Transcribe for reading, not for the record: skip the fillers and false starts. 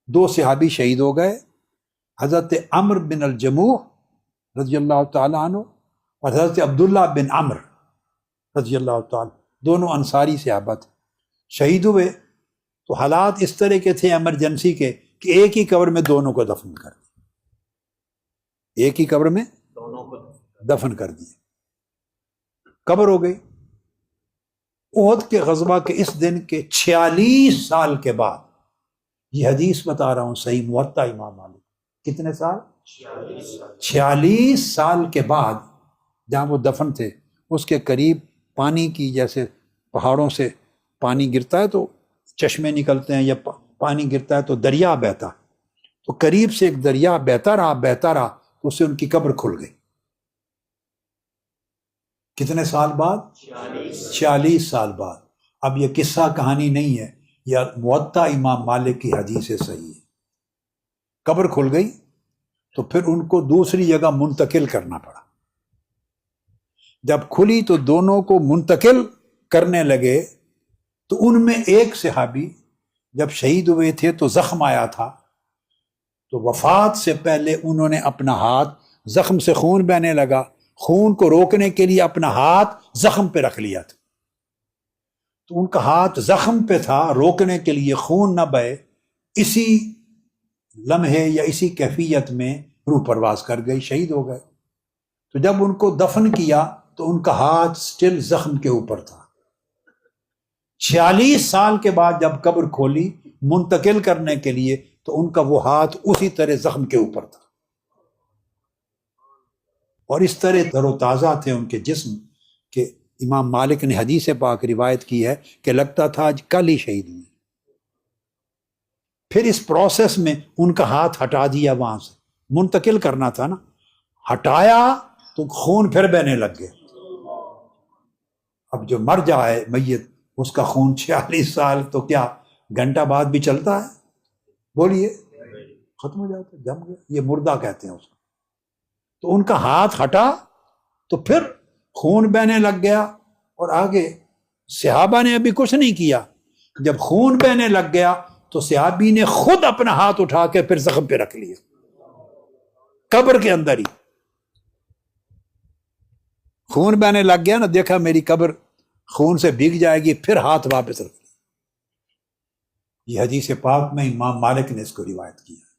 دو صحابی شہید ہو گئے، حضرت عمر بن الجموح رضی اللہ تعالیٰ عنہ اور حضرت عبداللہ بن عمر رضی اللہ تعالیٰ، دونوں انصاری صحابہ تھے، شہید ہوئے۔ تو حالات اس طرح کے تھے ایمرجنسی کے کہ ایک ہی قبر میں دونوں کو دفن کر دیا، ایک ہی قبر میں دونوں کو دفن کر دیا، قبر ہو گئی۔ احد کے غزوہ کے اس دن کے 46 سال کے بعد، یہ حدیث بتا رہا ہوں صحیح موطا امام مالک، کتنے سال؟ 46 سال کے بعد جہاں وہ دفن تھے اس کے قریب پانی کی، جیسے پہاڑوں سے پانی گرتا ہے تو چشمے نکلتے ہیں یا پانی گرتا ہے تو دریا بہتا، تو قریب سے ایک دریا بہتا رہا تو اس سے ان کی قبر کھل گئی۔ کتنے سال بعد؟ 46 سال بعد۔ اب یہ قصہ کہانی نہیں ہے، یہ موطا امام مالک کی حدیث صحیح ہے۔ قبر کھل گئی تو پھر ان کو دوسری جگہ منتقل کرنا پڑا۔ جب کھلی تو دونوں کو منتقل کرنے لگے تو ان میں ایک صحابی جب شہید ہوئے تھے تو زخم آیا تھا، تو وفات سے پہلے انہوں نے اپنا ہاتھ، زخم سے خون بہنے لگا، خون کو روکنے کے لیے اپنا ہاتھ زخم پہ رکھ لیا تھا، تو ان کا ہاتھ زخم پہ تھا، روکنے کے لیے خون نہ بہے، اسی لمحے یا اسی کیفیت میں روح پرواز کر گئی، شہید ہو گئے۔ تو جب ان کو دفن کیا تو ان کا ہاتھ سٹل زخم کے اوپر تھا۔ 46 سال کے بعد جب قبر کھولی منتقل کرنے کے لیے تو ان کا وہ ہاتھ اسی طرح زخم کے اوپر تھا، اور اس طرح تر و تازہ تھے ان کے جسم کہ امام مالک نے حدیث پاک روایت کی ہے کہ لگتا تھا آج کل ہی شہید ہوئے۔ پھر اس پروسیس میں ان کا ہاتھ ہٹا دیا، وہاں سے منتقل کرنا تھا نا، ہٹایا تو خون پھر بہنے لگ گئے۔ اب جو مر جائے میت، اس کا خون 46 سال تو کیا گھنٹہ بعد بھی چلتا ہے؟ بولیے، ختم ہو جاتا ہے، جم گیا، یہ مردہ کہتے ہیں اس کو۔ تو ان کا ہاتھ ہٹا تو پھر خون بہنے لگ گیا، اور آگے صحابہ نے ابھی کچھ نہیں کیا، جب خون بہنے لگ گیا تو صحابی نے خود اپنا ہاتھ اٹھا کے پھر زخم پہ رکھ لیا، قبر کے اندر ہی خون بہنے لگ گیا نا، دیکھا میری قبر خون سے بھیگ جائے گی، پھر ہاتھ واپس رکھ لیا۔ یہ حدیث پاک میں امام مالک نے اس کو روایت کیا۔